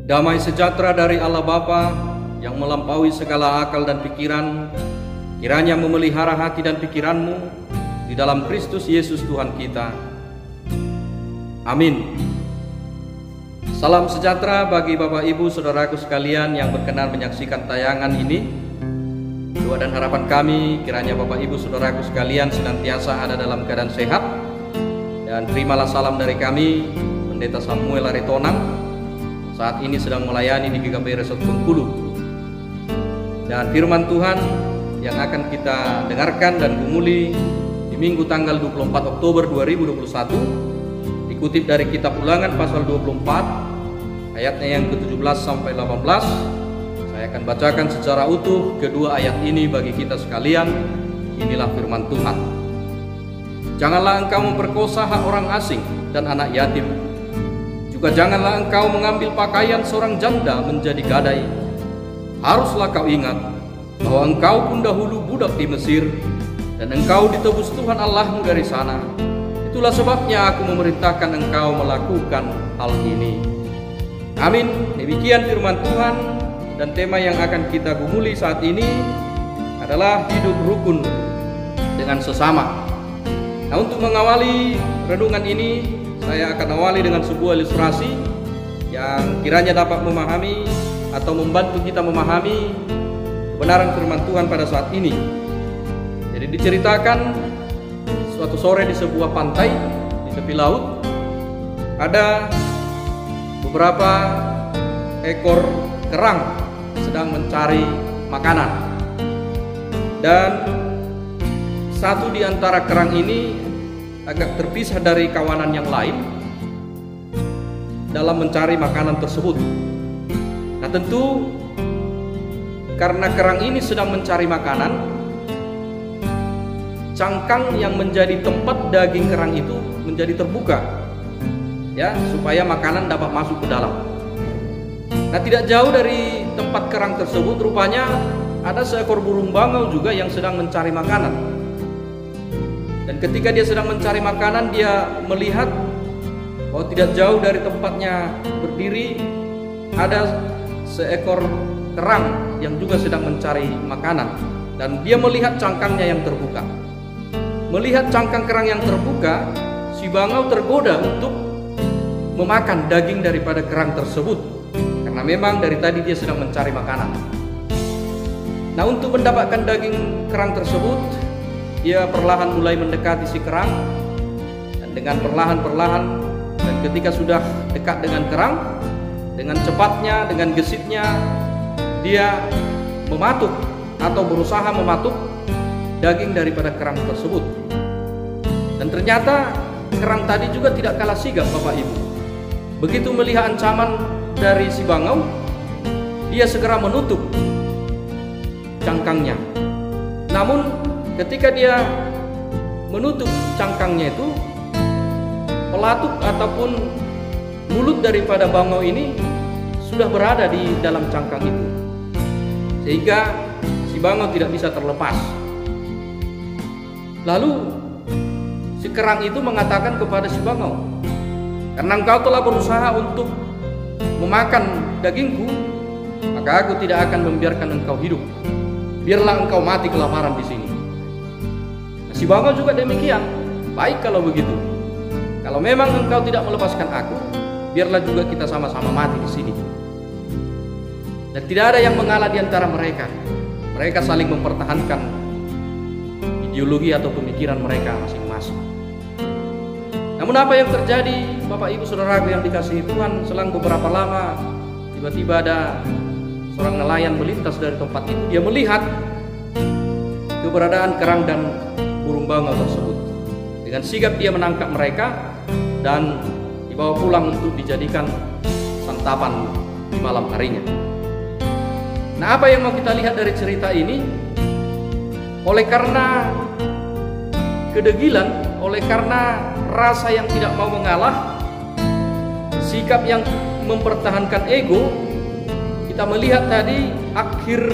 Damai sejahtera dari Allah Bapa yang melampaui segala akal dan pikiran, kiranya memelihara hati dan pikiranmu di dalam Kristus Yesus Tuhan kita. Amin. Salam sejahtera bagi Bapak Ibu Saudaraku sekalian yang berkenan menyaksikan tayangan ini. Doa dan harapan kami kiranya Bapak Ibu Saudaraku sekalian senantiasa ada dalam keadaan sehat. Dan terimalah salam dari kami, Pendeta Samuel Aritonang, saat ini sedang melayani di GKP Resort Bengkulu. Dan firman Tuhan yang akan kita dengarkan dan gumuli di Minggu tanggal 24 Oktober 2021 dikutip dari kitab Ulangan pasal 24 ayatnya yang ke-17 sampai 18. Saya akan bacakan secara utuh kedua ayat ini bagi kita sekalian. Inilah firman Tuhan. Janganlah engkau memperkosa hak orang asing dan anak yatim. Juga janganlah engkau mengambil pakaian seorang janda menjadi gadai. Haruslah kau ingat bahwa engkau pun dahulu budak di Mesir, dan engkau ditebus Tuhan Allahmu dari sana. Itulah sebabnya aku memerintahkan engkau melakukan hal ini. Amin. Demikian firman Tuhan, dan tema yang akan kita gumuli saat ini adalah hidup rukun dengan sesama. Nah, untuk mengawali renungan ini, saya akan awali dengan sebuah ilustrasi yang kiranya dapat memahami atau membantu kita memahami kebenaran firman Tuhan pada saat ini. Jadi diceritakan suatu sore di sebuah pantai di tepi laut ada beberapa ekor kerang sedang mencari makanan. Dan satu di antara kerang ini agak terpisah dari kawanan yang lain dalam mencari makanan tersebut. Nah, tentu karena kerang ini sedang mencari makanan, cangkang yang menjadi tempat daging kerang itu menjadi terbuka, ya, supaya makanan dapat masuk ke dalam. Nah, tidak jauh dari tempat kerang tersebut rupanya ada seekor burung bangau juga yang sedang mencari makanan. Dan ketika dia sedang mencari makanan, dia melihat bahwa tidak jauh dari tempatnya berdiri ada seekor kerang yang juga sedang mencari makanan. Dan dia melihat cangkangnya yang terbuka. Melihat cangkang kerang yang terbuka, si bangau tergoda untuk memakan daging daripada kerang tersebut, karena memang dari tadi dia sedang mencari makanan. Nah, untuk mendapatkan daging kerang tersebut, dia perlahan mulai mendekati si kerang, dan dengan perlahan-perlahan, dan ketika sudah dekat dengan kerang, dengan cepatnya, dengan gesitnya, dia mematuk atau berusaha mematuk daging daripada kerang tersebut. Dan ternyata kerang tadi juga tidak kalah sigap, Bapak Ibu. Begitu melihat ancaman dari si bangau, dia segera menutup cangkangnya. Namun ketika dia menutup cangkangnya itu, pelatuk ataupun mulut daripada bangau ini sudah berada di dalam cangkang itu, sehingga si bangau tidak bisa terlepas. Lalu si kerang itu mengatakan kepada si bangau, karena engkau telah berusaha untuk memakan dagingku, maka aku tidak akan membiarkan engkau hidup. Biarlah engkau mati kelaparan di sini. Si bangau juga demikian. Baik kalau begitu. Kalau memang engkau tidak melepaskan aku, biarlah juga kita sama-sama mati di sini. Dan tidak ada yang mengalah di antara mereka. Mereka saling mempertahankan ideologi atau pemikiran mereka masing-masing. Namun apa yang terjadi, Bapak Ibu Saudaraku yang dikasihi Tuhan, selang beberapa lama tiba-tiba ada seorang nelayan melintas dari tempat itu. Dia melihat keberadaan kerang dan burung bangau tersebut. Dengan sigap dia menangkap mereka dan dibawa pulang untuk dijadikan santapan di malam harinya. Nah, apa yang mau kita lihat dari cerita ini? Oleh karena kedegilan, oleh karena rasa yang tidak mau mengalah, sikap yang mempertahankan ego, kita melihat tadi akhir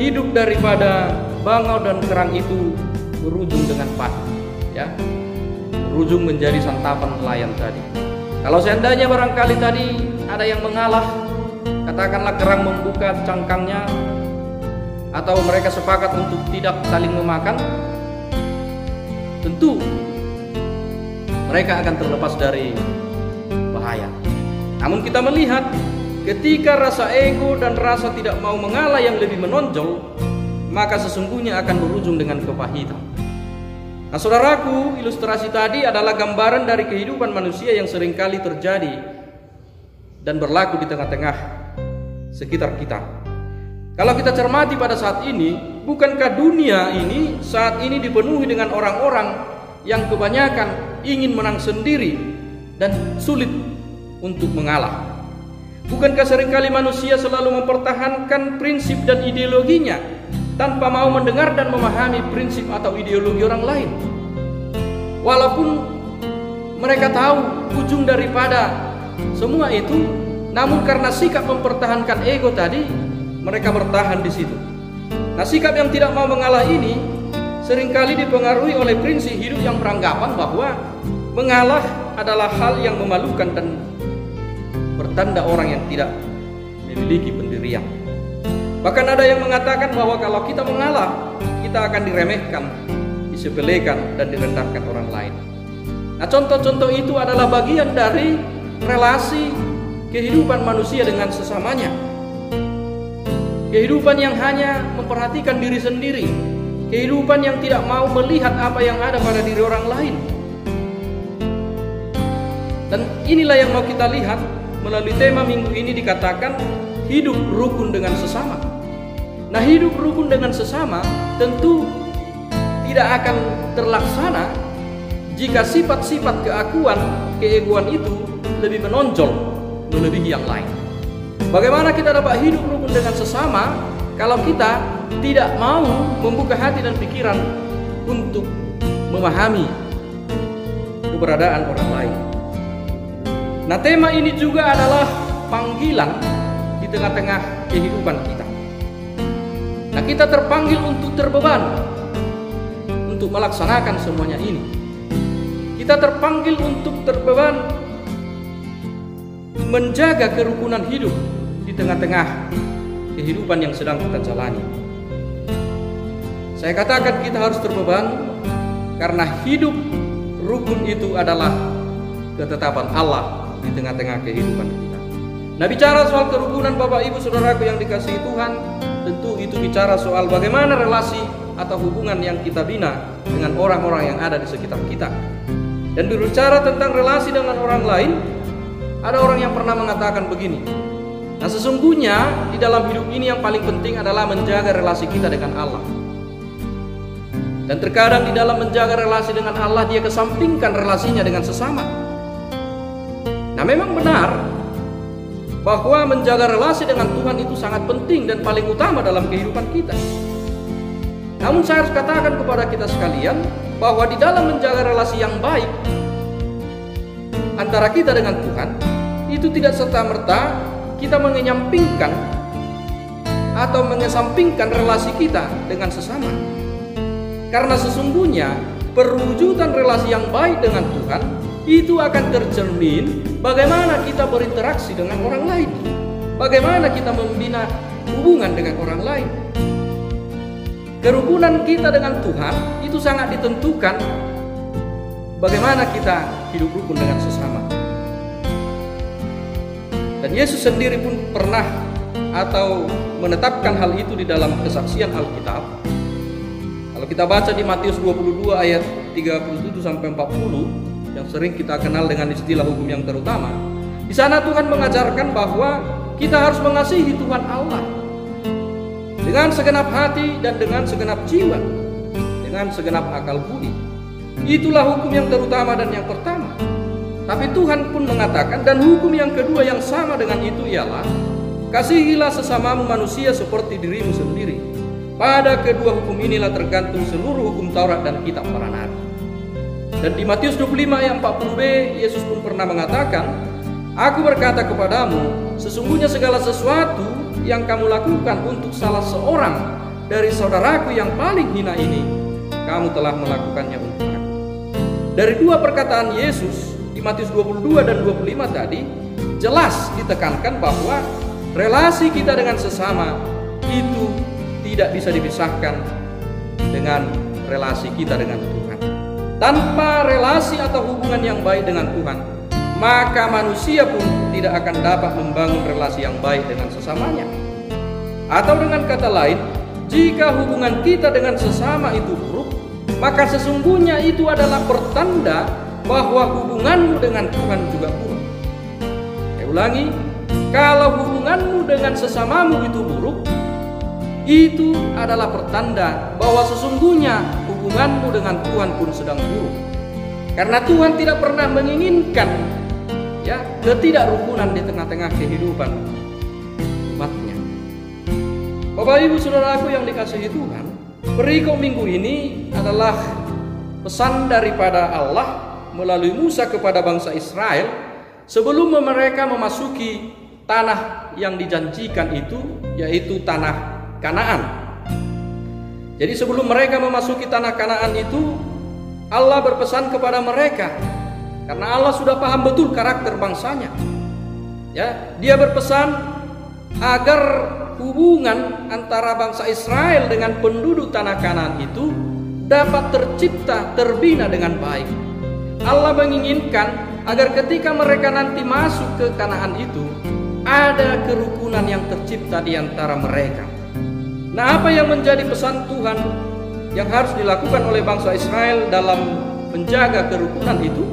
hidup daripada bangau dan kerang itu berujung dengan pahit, ya, berujung menjadi santapan nelayan tadi. Kalau seandainya barangkali tadi ada yang mengalah, katakanlah kerang membuka cangkangnya, atau mereka sepakat untuk tidak saling memakan, tentu mereka akan terlepas dari bahaya. Namun kita melihat ketika rasa ego dan rasa tidak mau mengalah yang lebih menonjol, maka sesungguhnya akan berujung dengan kepahitan. Nah saudaraku, ilustrasi tadi adalah gambaran dari kehidupan manusia yang seringkali terjadi dan berlaku di tengah-tengah sekitar kita. Kalau kita cermati pada saat ini, bukankah dunia ini saat ini dipenuhi dengan orang-orang yang kebanyakan ingin menang sendiri dan sulit untuk mengalah? Bukankah seringkali manusia selalu mempertahankan prinsip dan ideologinya tanpa mau mendengar dan memahami prinsip atau ideologi orang lain? Walaupun mereka tahu ujung daripada semua itu, namun karena sikap mempertahankan ego tadi, mereka bertahan di situ. Nah, sikap yang tidak mau mengalah ini seringkali dipengaruhi oleh prinsip hidup yang beranggapan bahwa mengalah adalah hal yang memalukan dan bertanda orang yang tidak memiliki pendirian. Bahkan ada yang mengatakan bahwa kalau kita mengalah, kita akan diremehkan, disepelekan, dan direndahkan orang lain. Nah, contoh-contoh itu adalah bagian dari relasi kehidupan manusia dengan sesamanya. Kehidupan yang hanya memperhatikan diri sendiri, kehidupan yang tidak mau melihat apa yang ada pada diri orang lain. Dan inilah yang mau kita lihat melalui tema minggu ini, dikatakan hidup rukun dengan sesama. Nah, hidup rukun dengan sesama tentu tidak akan terlaksana jika sifat-sifat keakuan, keegoan itu lebih menonjol melebihi yang lain. Bagaimana kita dapat hidup rukun dengan sesama kalau kita tidak mau membuka hati dan pikiran untuk memahami keberadaan orang lain? Nah, tema ini juga adalah panggilan di tengah-tengah kehidupan kita. Nah, kita terpanggil untuk terbeban untuk melaksanakan semuanya ini. Kita terpanggil untuk terbeban menjaga kerukunan hidup di tengah-tengah kehidupan yang sedang kita jalani. Saya katakan kita harus terbeban karena hidup rukun itu adalah ketetapan Allah di tengah-tengah kehidupan kita. Nah, bicara soal kerukunan Bapak Ibu Saudaraku yang dikasihi Tuhan, tentu itu bicara soal bagaimana relasi atau hubungan yang kita bina dengan orang-orang yang ada di sekitar kita. Dan berbicara tentang relasi dengan orang lain, ada orang yang pernah mengatakan begini. Nah, sesungguhnya di dalam hidup ini yang paling penting adalah menjaga relasi kita dengan Allah. Dan terkadang di dalam menjaga relasi dengan Allah, dia kesampingkan relasinya dengan sesama. Nah, memang benar bahwa menjaga relasi dengan Tuhan itu sangat penting dan paling utama dalam kehidupan kita. Namun saya harus katakan kepada kita sekalian bahwa di dalam menjaga relasi yang baik antara kita dengan Tuhan, itu tidak serta-merta kita mengenyampingkan atau mengesampingkan relasi kita dengan sesama. Karena sesungguhnya perwujudan relasi yang baik dengan Tuhan itu akan tercermin bagaimana kita berinteraksi dengan orang lain, bagaimana kita membina hubungan dengan orang lain. Kerukunan kita dengan Tuhan itu sangat ditentukan bagaimana kita hidup rukun dengan sesama. Dan Yesus sendiri pun pernah atau menetapkan hal itu di dalam kesaksian Alkitab. Kalau kita baca di Matius 22 ayat 37 sampai 40, yang sering kita kenal dengan istilah hukum yang terutama, di sana Tuhan mengajarkan bahwa kita harus mengasihi Tuhan Allah dengan segenap hati dan dengan segenap jiwa, dengan segenap akal budi. Itulah hukum yang terutama dan yang pertama. Tapi Tuhan pun mengatakan, dan hukum yang kedua yang sama dengan itu ialah kasihilah sesamamu manusia seperti dirimu sendiri. Pada kedua hukum inilah tergantung seluruh hukum Taurat dan kitab para nabi. Dan di Matius 25 ayat 40b, Yesus pun pernah mengatakan, Aku berkata kepadamu, sesungguhnya segala sesuatu yang kamu lakukan untuk salah seorang dari saudaraku yang paling hina ini, kamu telah melakukannya untuk aku. Dari dua perkataan Yesus di Matius 22 dan 25 tadi, jelas ditekankan bahwa relasi kita dengan sesama itu tidak bisa dipisahkan dengan relasi kita dengan Tuhan. Tanpa relasi atau hubungan yang baik dengan Tuhan, maka manusia pun tidak akan dapat membangun relasi yang baik dengan sesamanya. Atau dengan kata lain, jika hubungan kita dengan sesama itu buruk, maka sesungguhnya itu adalah pertanda bahwa hubunganmu dengan Tuhan juga buruk. Saya ulangi, kalau hubunganmu dengan sesamamu itu buruk, itu adalah pertanda bahwa sesungguhnya hubunganmu dengan Tuhan pun sedang buruk. Karena Tuhan tidak pernah menginginkan ketidakrukunan di tengah-tengah kehidupan umatnya. Bapak Ibu Saudaraku yang dikasihi Tuhan, perikop minggu ini adalah pesan daripada Allah melalui Musa kepada bangsa Israel sebelum mereka memasuki tanah yang dijanjikan itu, yaitu tanah Kanaan. Jadi sebelum mereka memasuki tanah Kanaan itu, Allah berpesan kepada mereka, karena Allah sudah paham betul karakter bangsanya. Dia berpesan agar hubungan antara bangsa Israel dengan penduduk tanah Kanaan itu dapat tercipta, terbina dengan baik. Allah menginginkan agar ketika mereka nanti masuk ke Kanaan itu, ada kerukunan yang tercipta di antara mereka. Nah, apa yang menjadi pesan Tuhan yang harus dilakukan oleh bangsa Israel dalam menjaga kerukunan itu?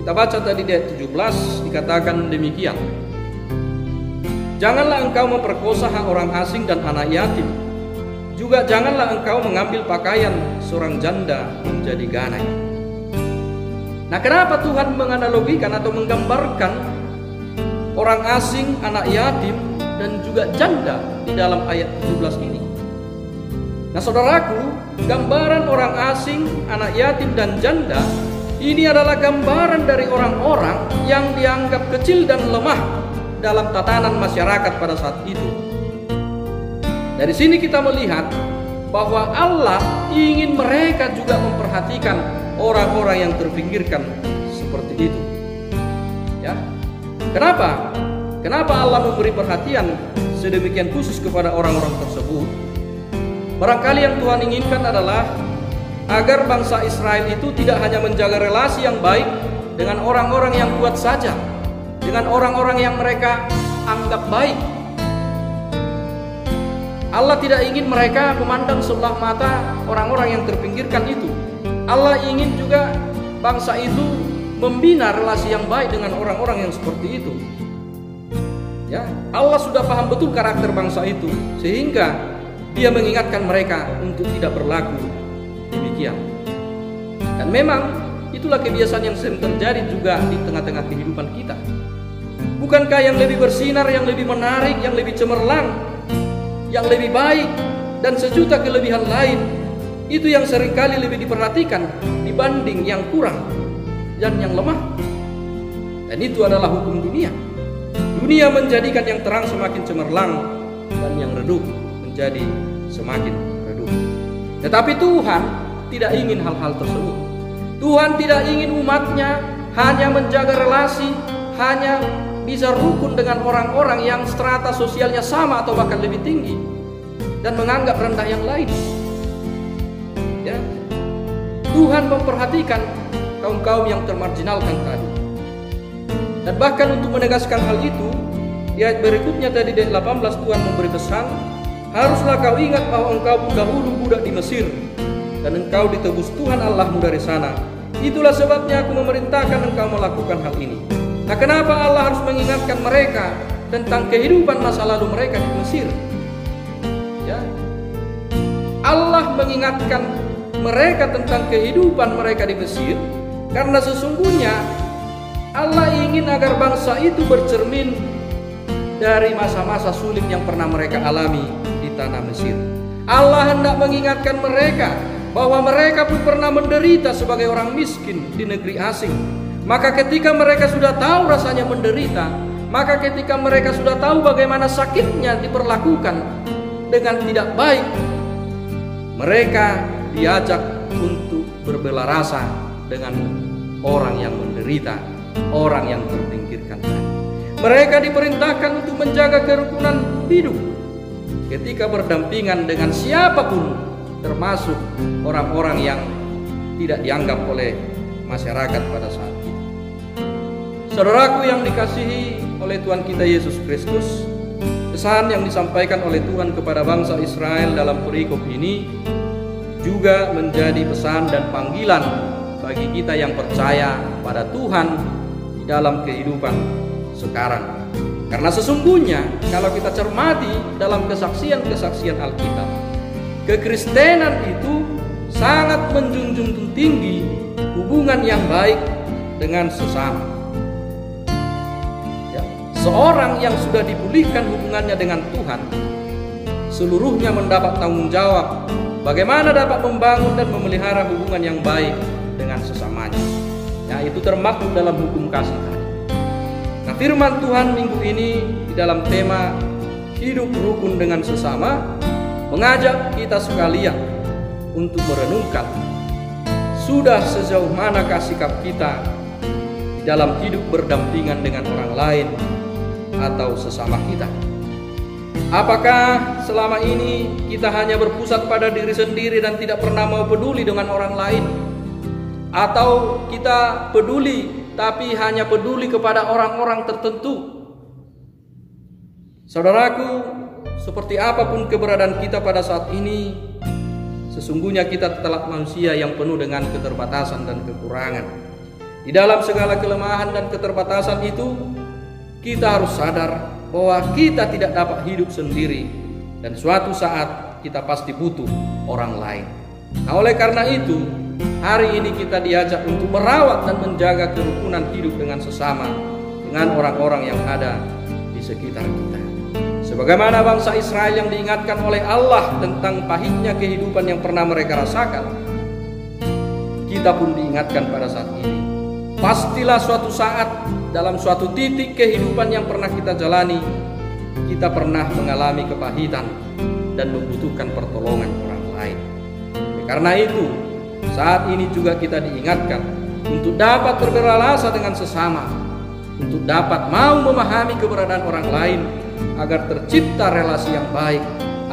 Kita baca tadi di ayat 17, dikatakan demikian. Janganlah engkau memperkosa hak orang asing dan anak yatim. Juga janganlah engkau mengambil pakaian seorang janda menjadi ganai. Nah, kenapa Tuhan menganalogikan atau menggambarkan orang asing, anak yatim, dan juga janda di dalam ayat 17 ini? Nah, saudaraku, gambaran orang asing, anak yatim, dan janda ini adalah gambaran dari orang-orang yang dianggap kecil dan lemah dalam tatanan masyarakat pada saat itu. Dari sini kita melihat bahwa Allah ingin mereka juga memperhatikan orang-orang yang terpinggirkan seperti itu. Kenapa? Kenapa Allah memberi perhatian sedemikian khusus kepada orang-orang tersebut? Barangkali yang Tuhan inginkan adalah agar bangsa Israel itu tidak hanya menjaga relasi yang baik dengan orang-orang yang kuat saja, dengan orang-orang yang mereka anggap baik. Allah tidak ingin mereka memandang sebelah mata orang-orang yang terpinggirkan itu. Allah ingin juga bangsa itu membina relasi yang baik dengan orang-orang yang seperti itu. Allah sudah paham betul karakter bangsa itu, sehingga Dia mengingatkan mereka untuk tidak berlaku demikian. Dan memang itulah kebiasaan yang sering terjadi juga di tengah-tengah kehidupan kita. Bukankah yang lebih bersinar, yang lebih menarik, yang lebih cemerlang, yang lebih baik, dan sejuta kelebihan lain, itu yang seringkali lebih diperhatikan dibanding yang kurang dan yang lemah? Dan itu adalah hukum dunia. Dunia menjadikan yang terang semakin cemerlang dan yang redup menjadi semakin redup. Tetapi Tuhan tidak ingin hal-hal tersebut. Tuhan tidak ingin umatnya hanya menjaga relasi, hanya bisa rukun dengan orang-orang yang strata sosialnya sama atau bahkan lebih tinggi, dan menganggap rendah yang lain. Tuhan memperhatikan kaum-kaum yang termarginalkan tadi. Dan bahkan untuk menegaskan hal itu, di ayat berikutnya tadi di ayat 18 Tuhan memberi pesan, haruslah kau ingat bahwa engkau pun dahulu budak di Mesir, dan engkau ditebus Tuhan Allahmu dari sana. Itulah sebabnya aku memerintahkan engkau melakukan hal ini. Nah, kenapa Allah harus mengingatkan mereka tentang kehidupan masa lalu mereka di Mesir? Allah mengingatkan mereka tentang kehidupan mereka di Mesir karena sesungguhnya Allah ingin agar bangsa itu bercermin dari masa-masa sulit yang pernah mereka alami di tanah Mesir. Allah hendak mengingatkan mereka bahwa mereka pun pernah menderita sebagai orang miskin di negeri asing. Maka ketika mereka sudah tahu rasanya menderita, maka ketika mereka sudah tahu bagaimana sakitnya diperlakukan dengan tidak baik, mereka diajak untuk berbela rasa dengan orang yang menderita, orang yang terpinggirkan. Mereka diperintahkan untuk menjaga kerukunan hidup ketika berdampingan dengan siapapun, termasuk orang-orang yang tidak dianggap oleh masyarakat pada saat itu. Saudaraku yang dikasihi oleh Tuhan kita Yesus Kristus, pesan yang disampaikan oleh Tuhan kepada bangsa Israel dalam perikop ini juga menjadi pesan dan panggilan bagi kita yang percaya pada Tuhan di dalam kehidupan sekarang. Karena sesungguhnya kalau kita cermati dalam kesaksian-kesaksian Alkitab, kekristenan itu sangat menjunjung tinggi hubungan yang baik dengan sesama. Seorang yang sudah dipulihkan hubungannya dengan Tuhan, seluruhnya mendapat tanggung jawab bagaimana dapat membangun dan memelihara hubungan yang baik dengan sesamanya. Ya, itu termaktub dalam hukum kasih tadi. Nah, firman Tuhan minggu ini di dalam tema hidup rukun dengan sesama mengajak kita sekalian untuk merenungkan sudah sejauh manakah sikap kita di dalam hidup berdampingan dengan orang lain atau sesama kita. Apakah selama ini kita hanya berpusat pada diri sendiri dan tidak pernah mau peduli dengan orang lain? Atau kita peduli tapi hanya peduli kepada orang-orang tertentu? Saudaraku, seperti apapun keberadaan kita pada saat ini, sesungguhnya kita tetap manusia yang penuh dengan keterbatasan dan kekurangan. Di dalam segala kelemahan dan keterbatasan itu, kita harus sadar bahwa kita tidak dapat hidup sendiri dan suatu saat kita pasti butuh orang lain. Nah, oleh karena itu, hari ini kita diajak untuk merawat dan menjaga kerukunan hidup dengan sesama, dengan orang-orang yang ada di sekitar kita. Sebagaimana bangsa Israel yang diingatkan oleh Allah tentang pahitnya kehidupan yang pernah mereka rasakan, kita pun diingatkan pada saat ini. Pastilah suatu saat dalam suatu titik kehidupan yang pernah kita jalani, kita pernah mengalami kepahitan dan membutuhkan pertolongan orang lain. Karena itu, saat ini juga kita diingatkan untuk dapat berbelalasa dengan sesama, untuk dapat mau memahami keberadaan orang lain, agar tercipta relasi yang baik,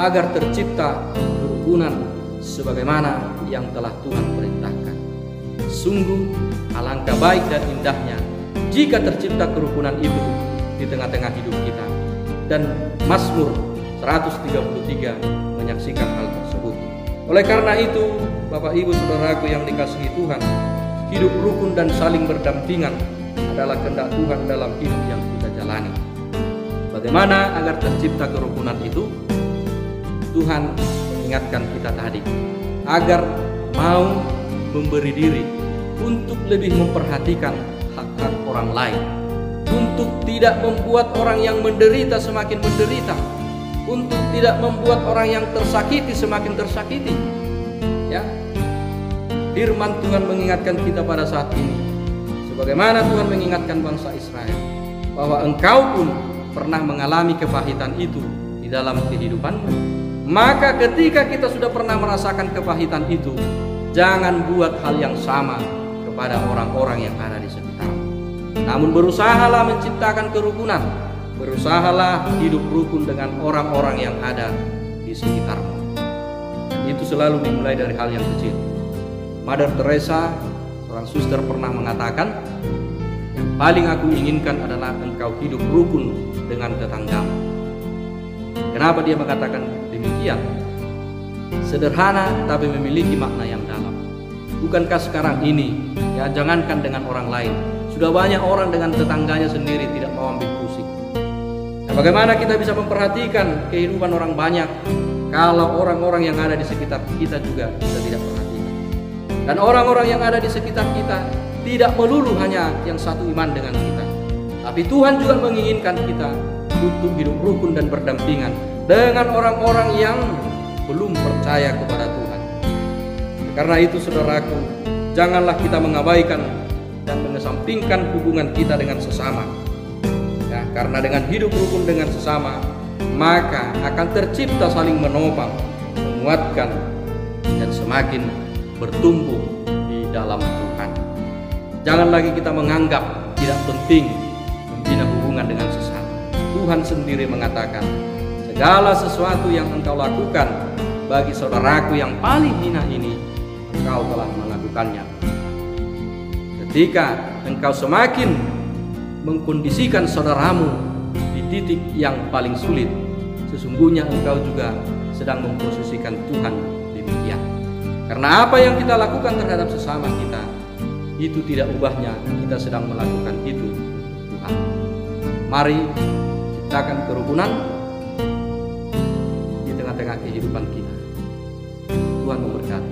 agar tercipta kerukunan sebagaimana yang telah Tuhan perintahkan. Sungguh alangkah baik dan indahnya jika tercipta kerukunan itu di tengah-tengah hidup kita. Dan Mazmur 133 menyaksikan hal tersebut. Oleh karena itu, Bapak Ibu Saudaraku yang dikasihi Tuhan, hidup rukun dan saling berdampingan adalah kehendak Tuhan dalam hidup yang kita jalani. Bagaimana agar tercipta kerukunan itu? Tuhan mengingatkan kita tadi agar mau memberi diri untuk lebih memperhatikan hak-hak orang lain, untuk tidak membuat orang yang menderita semakin menderita, untuk tidak membuat orang yang tersakiti semakin tersakiti. Ya, firman Tuhan mengingatkan kita pada saat ini, sebagaimana Tuhan mengingatkan bangsa Israel, bahwa engkau pun pernah mengalami kepahitan itu di dalam kehidupanmu. Maka ketika kita sudah pernah merasakan kepahitan itu, jangan buat hal yang sama kepada orang-orang yang ada di sekitarmu. Namun berusahalah menciptakan kerukunan, berusahalah hidup rukun dengan orang-orang yang ada di sekitarmu. Itu selalu dimulai dari hal yang kecil. Mother Teresa, seorang suster, pernah mengatakan, yang paling aku inginkan adalah engkau hidup rukun dengan tetanggamu. Kenapa dia mengatakan demikian? Sederhana tapi memiliki makna yang dalam. Bukankah sekarang ini, ya jangankan dengan orang lain, sudah banyak orang dengan tetangganya sendiri tidak mau ambil pusing. Nah, bagaimana kita bisa memperhatikan kehidupan orang banyak kalau orang-orang yang ada di sekitar kita juga kita tidak perhatikan? Dan orang-orang yang ada di sekitar kita tidak melulu hanya yang satu iman dengan kita, tapi Tuhan juga menginginkan kita untuk hidup rukun dan berdampingan dengan orang-orang yang belum percaya kepada Tuhan. Karena itu saudaraku, janganlah kita mengabaikan dan mengesampingkan hubungan kita dengan sesama. Ya, karena dengan hidup rukun dengan sesama, maka akan tercipta saling menopang, menguatkan, dan semakin bertumbuh di dalam Tuhan. Jangan lagi kita menganggap tidak penting membina hubungan dengan sesama. Tuhan sendiri mengatakan, segala sesuatu yang engkau lakukan bagi saudaraku yang paling hina ini, engkau telah melakukannya. Ketika engkau semakin mengkondisikan saudaramu di titik yang paling sulit, sesungguhnya engkau juga sedang memposisikan Tuhan demikian. Karena apa yang kita lakukan terhadap sesama kita, itu tidak ubahnya kita sedang melakukan itu untuk Tuhan. Mari ciptakan kerukunan di tengah-tengah kehidupan kita. Tuhan memberkati.